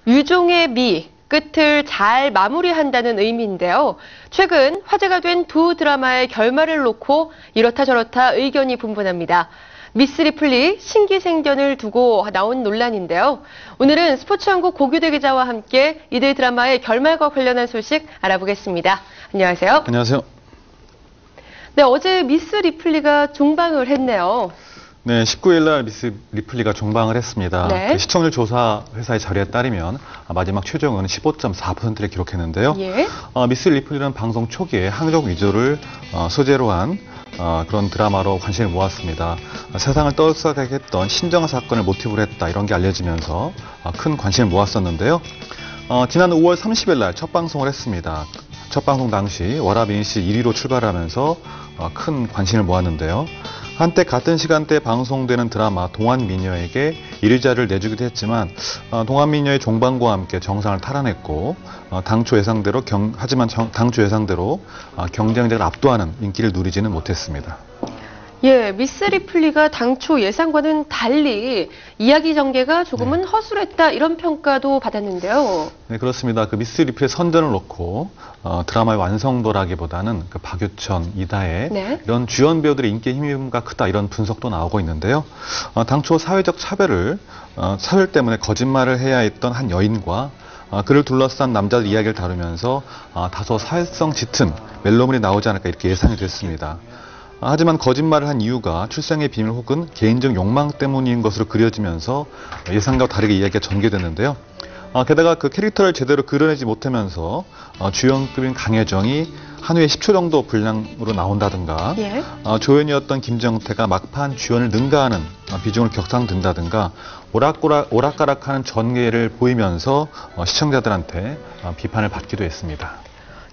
유종의 미, 끝을 잘 마무리한다는 의미인데요. 최근 화제가 된 두 드라마의 결말을 놓고 이렇다 저렇다 의견이 분분합니다. 미스 리플리 신기생전을 두고 나온 논란인데요. 오늘은 스포츠왕국 고규대 기자와 함께 이들 드라마의 결말과 관련한 소식 알아보겠습니다. 안녕하세요. 안녕하세요. 네, 어제 미스 리플리가 종방을 했네요. 네, 19일 날 미스 리플리가 종방을 했습니다. 네. 그 시청률 조사 회사의 자료에 따르면 마지막 최종은 15.4%를 기록했는데요. 예. 미스 리플리는 방송 초기에 항적 위조를 소재로 한 그런 드라마로 관심을 모았습니다. 세상을 떠들썩하게 했던 신정아 사건을 모티브로 했다, 이런 게 알려지면서 큰 관심을 모았었는데요. 지난 5월 30일 날 첫 방송을 했습니다. 첫 방송 당시 워라빈씨 1위로 출발하면서 큰 관심을 모았는데요. 한때 같은 시간대에 방송되는 드라마 동안미녀에게 1위자를 내주기도 했지만 동안미녀의 종방과 함께 정상을 탈환했고 당초 예상대로 경쟁자를 압도하는 인기를 누리지는 못했습니다. 예, 미스 리플리가 당초 예상과는 달리 이야기 전개가 조금은 허술했다, 이런 평가도 받았는데요. 네, 그렇습니다. 그 미스 리플리의 선전을 놓고 드라마의 완성도라기보다는 그 박유천, 이다혜 이런 주연 배우들의 인기의 힘과 크다, 이런 분석도 나오고 있는데요. 당초 사회적 차별 때문에 거짓말을 해야 했던 한 여인과 그를 둘러싼 남자들 이야기를 다루면서 다소 사회성 짙은 멜로문이 나오지 않을까, 이렇게 예상이 됐습니다. 하지만 거짓말을 한 이유가 출생의 비밀 혹은 개인적 욕망 때문인 것으로 그려지면서 예상과 다르게 이야기가 전개됐는데요. 게다가 그 캐릭터를 제대로 그려내지 못하면서 주연급인 강혜정이 한 회에 10초 정도 분량으로 나온다든가, 조연이었던 김정태가 막판 주연을 능가하는 비중을 격상된다든가, 오락가락하는 전개를 보이면서 시청자들한테 비판을 받기도 했습니다.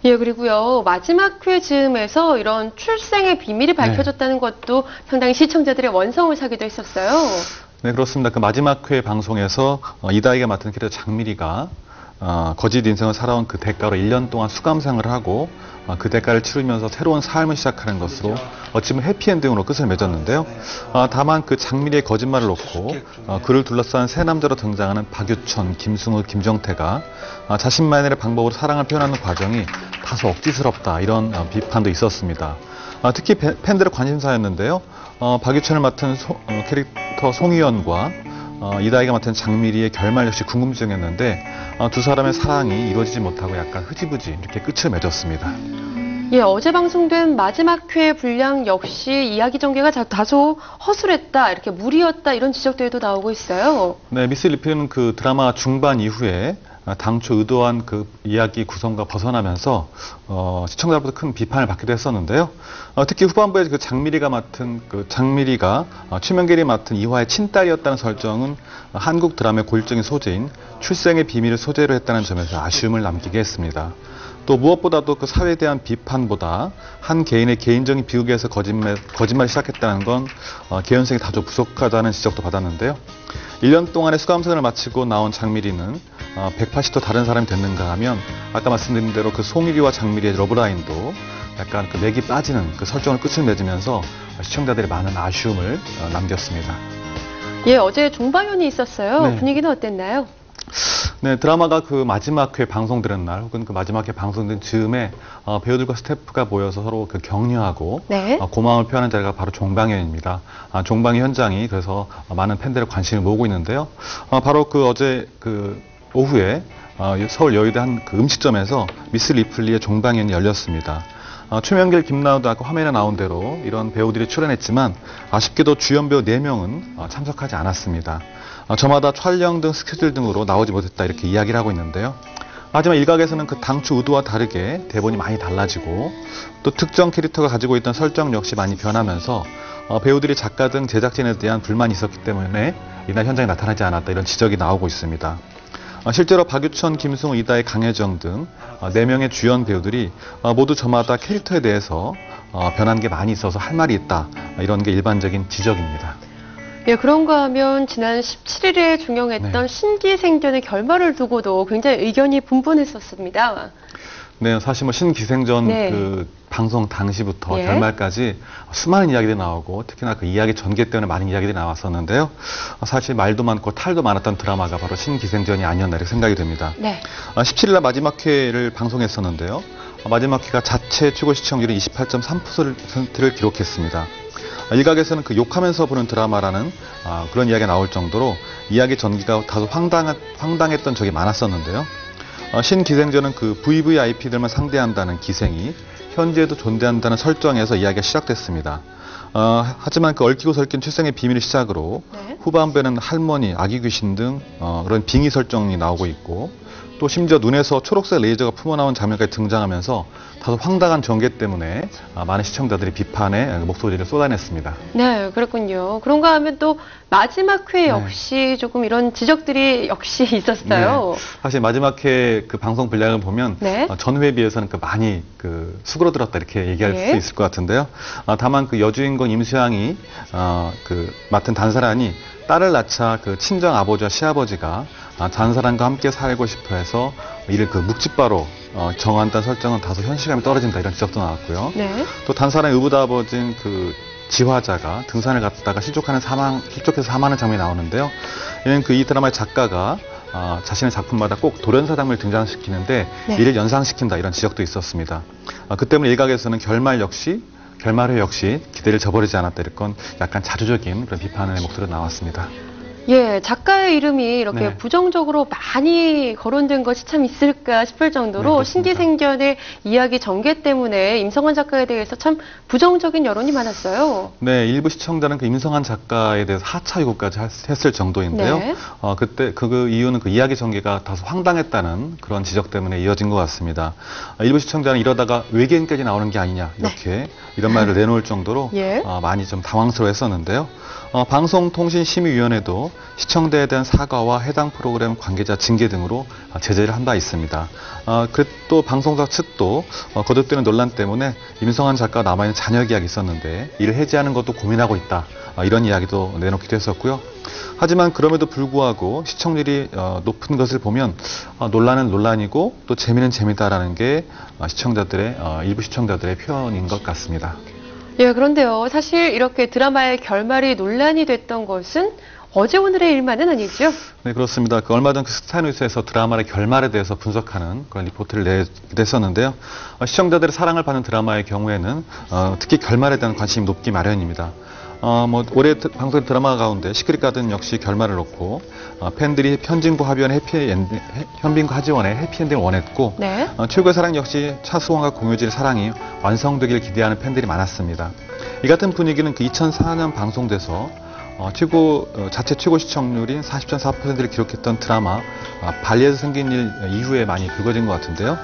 예, 그리고요, 마지막 회 즈음에서 이런 출생의 비밀이 밝혀졌다는 것도 상당히 시청자들의 원성을 사기도 했었어요. 네, 그렇습니다. 그 마지막 회 방송에서 이다희가 맡은 캐릭터 장미리가 거짓 인생을 살아온 그 대가로 1년 동안 수감생활을 하고 그 대가를 치르면서 새로운 삶을 시작하는 것으로 어찌 보면 해피엔딩으로 끝을 맺었는데요. 다만 그 장미리의 거짓말을 놓고 그를 둘러싼 세 남자로 등장하는 박유천, 김승우, 김정태가 자신만의 방법으로 사랑을 표현하는 과정이 다소 억지스럽다, 이런 비판도 있었습니다. 특히 팬들의 관심사였는데요. 박유천을 맡은 캐릭터 송희연과 이다희가 맡은 장미리의 결말 역시 궁금증이었는데 두 사람의 사랑이 이루어지지 못하고 약간 흐지부지 이렇게 끝을 맺었습니다. 예, 어제 방송된 마지막 회 분량 역시 이야기 전개가 다소 허술했다, 이렇게 무리였다, 이런 지적들도 나오고 있어요. 네, 미스 리플리는 그 드라마 중반 이후에 당초 의도한 그 이야기 구성과 벗어나면서 시청자로부터 큰 비판을 받기도 했었는데요. 특히 후반부에 그 장미리가 최명길이 맡은 이화의 친딸이었다는 설정은 한국 드라마의 고질적인 소재인 출생의 비밀을 소재로 했다는 점에서 아쉬움을 남기게 했습니다. 또 무엇보다도 그 사회에 대한 비판보다 한 개인의 개인적인 비극에서 거짓말을 시작했다는 건 개연성이 다소 부족하다는 지적도 받았는데요. 1년 동안의 수감생활을 마치고 나온 장미리는 180도 다른 사람이 됐는가 하면 아까 말씀드린 대로 그 송일이와 장미리의 러브라인도 약간 그 맥이 빠지는 그 설정을 끝을 맺으면서 시청자들이 많은 아쉬움을 남겼습니다. 예, 어제 종방연이 있었어요. 네. 분위기는 어땠나요? 네, 드라마가 그 마지막 회 방송되는 날 혹은 그 마지막 회 방송된 즈음에 배우들과 스태프가 모여서 서로 그 격려하고 고마움을 표하는 자리가 바로 종방연입니다. 종방의 현장이 그래서 많은 팬들의 관심을 모으고 있는데요. 바로 그 어제 그 오후에 서울 여의대 한 그 음식점에서 미스 리플리의 종방연이 열렸습니다. 최명길, 김나우도 아까 화면에 나온 대로 이런 배우들이 출연했지만 아쉽게도 주연 배우 4명은 참석하지 않았습니다. 저마다 촬영 등 스케줄 등으로 나오지 못했다, 이렇게 이야기를 하고 있는데요. 하지만 일각에서는 그 당초 의도와 다르게 대본이 많이 달라지고 또 특정 캐릭터가 가지고 있던 설정 역시 많이 변하면서 배우들이 작가 등 제작진에 대한 불만이 있었기 때문에 이날 현장에 나타나지 않았다, 이런 지적이 나오고 있습니다. 실제로 박유천, 김승우, 이다혜, 강혜정 등 4명의 주연 배우들이 모두 저마다 캐릭터에 대해서 변한 게 많이 있어서 할 말이 있다, 이런 게 일반적인 지적입니다. 예, 그런가 하면 지난 17일에 종영했던 신기생전의 결말을 두고도 굉장히 의견이 분분했었습니다. 네, 사실 뭐 신기생전 네. 그 방송 당시부터 예. 결말까지 수많은 이야기들이 나오고 특히나 그 이야기 전개 때문에 많은 이야기들이 나왔었는데요. 사실 말도 많고 탈도 많았던 드라마가 바로 신기생전이 아니었나 이렇게 생각이 됩니다. 네. 17일 날 마지막 회를 방송했었는데요. 마지막 회가 자체 최고 시청률이 28.3%를 기록했습니다. 일각에서는 그 욕하면서 보는 드라마라는 그런 이야기가 나올 정도로 이야기 전개가 다소 황당했던 적이 많았었는데요. 신기생전은 그 VVIP들만 상대한다는 기생이 현재에도 존재한다는 설정에서 이야기가 시작됐습니다. 하지만 그 얽히고 설킨 출생의 비밀을 시작으로 네. 후반부에는 할머니, 아기 귀신 등 그런 빙의 설정이 나오고 있고 또 심지어 눈에서 초록색 레이저가 품어나온 장면까지 등장하면서 다소 황당한 전개 때문에 많은 시청자들이 비판의 목소리를 쏟아냈습니다. 네, 그렇군요. 그런가 하면 또 마지막 회 역시 조금 이런 지적들이 역시 있었어요. 네, 사실 마지막 회 그 방송 분량을 보면 네. 전회에 비해서는 그 많이 그 수그러들었다 이렇게 얘기할 네. 수 있을 것 같은데요. 다만 그 여주인공 임수양이 그 맡은 단사란이 딸을 낳자 그 친정 아버지와 시아버지가 단사란과 함께 살고 싶어 해서 이를 그 묵찌바로 정한다는 설정은 다소 현실감이 떨어진다 이런 지적도 나왔고요. 네. 또 단사란의 의붓아버지인 그 지화자가 등산을 갔다가 실족해서 사망하는 장면이 나오는데요. 이는 그 이 드라마의 작가가 자신의 작품마다 꼭 돌연사담을 등장시키는데 네. 이를 연상시킨다 이런 지적도 있었습니다. 그 때문에 일각에서는 결말회 역시 기대를 저버리지 않았다 이런 약간 자조적인 그런 비판의 목소리가 나왔습니다. 예, 작가의 이름이 이렇게 네. 부정적으로 많이 거론된 것이 참 있을까 싶을 정도로 네, 신기생전의 이야기 전개 때문에 임성환 작가에 대해서 참 부정적인 여론이 많았어요. 네, 일부 시청자는 그 임성환 작가에 대해서 하차 요구까지 했을 정도인데요. 네. 그때 그 이유는 그 이야기 전개가 다소 황당했다는 그런 지적 때문에 이어진 것 같습니다. 일부 시청자는 이러다가 외계인까지 나오는 게 아니냐 이렇게 이런 말을 내놓을 정도로 예. 많이 좀 당황스러워했었는데요. 방송통신심의위원회도 시청자에 대한 사과와 해당 프로그램 관계자 징계 등으로 제재를 한 바 있습니다. 또 방송사 측도 거듭되는 논란 때문에 임성환 작가가 남아있는 자녀 계약이 있었는데 이를 해지하는 것도 고민하고 있다. 이런 이야기도 내놓기도 했었고요. 하지만 그럼에도 불구하고 시청률이 높은 것을 보면 논란은 논란이고 또 재미는 재미다라는 게 일부 시청자들의 표현인 것 같습니다. 예, 그런데요. 사실 이렇게 드라마의 결말이 논란이 됐던 것은 어제 오늘의 일만은 아니죠? 네, 그렇습니다. 얼마 전 그 스타뉴스에서 드라마의 결말에 대해서 분석하는 그런 리포트를 냈었는데요. 시청자들의 사랑을 받는 드라마의 경우에는 특히 결말에 대한 관심이 높기 마련입니다. 올해 방송 드라마 가운데 시크릿 가든 역시 결말을 놓고 팬들이 현빈과 하지원의 해피엔딩을 원했고 네. 최고의 사랑 역시 차수원과 공효진의 사랑이 완성되기를 기대하는 팬들이 많았습니다. 이 같은 분위기는 그 2004년 방송돼서 자체 최고 시청률인 40.4%를 기록했던 드라마 발리에서 생긴 일 이후에 많이 불거진 것 같은데요.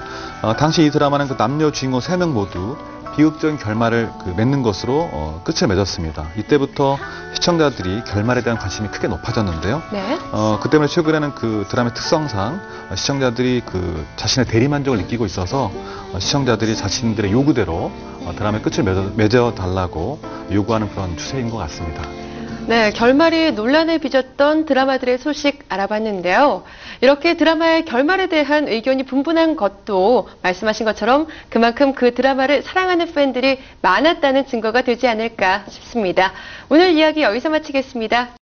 당시 이 드라마는 그 남녀 주인공 3명 모두 비극적인 결말을 맺는 것으로 끝을 맺었습니다. 이때부터 시청자들이 결말에 대한 관심이 크게 높아졌는데요. 네. 그 때문에 최근에는 그 드라마의 특성상 시청자들이 그 자신의 대리만족을 느끼고 있어서 시청자들이 자신들의 요구대로 드라마의 끝을 맺어달라고 요구하는 그런 추세인 것 같습니다. 네, 결말이 논란을 빚었던 드라마들의 소식 알아봤는데요. 이렇게 드라마의 결말에 대한 의견이 분분한 것도 말씀하신 것처럼 그만큼 그 드라마를 사랑하는 팬들이 많았다는 증거가 되지 않을까 싶습니다. 오늘 이야기 여기서 마치겠습니다.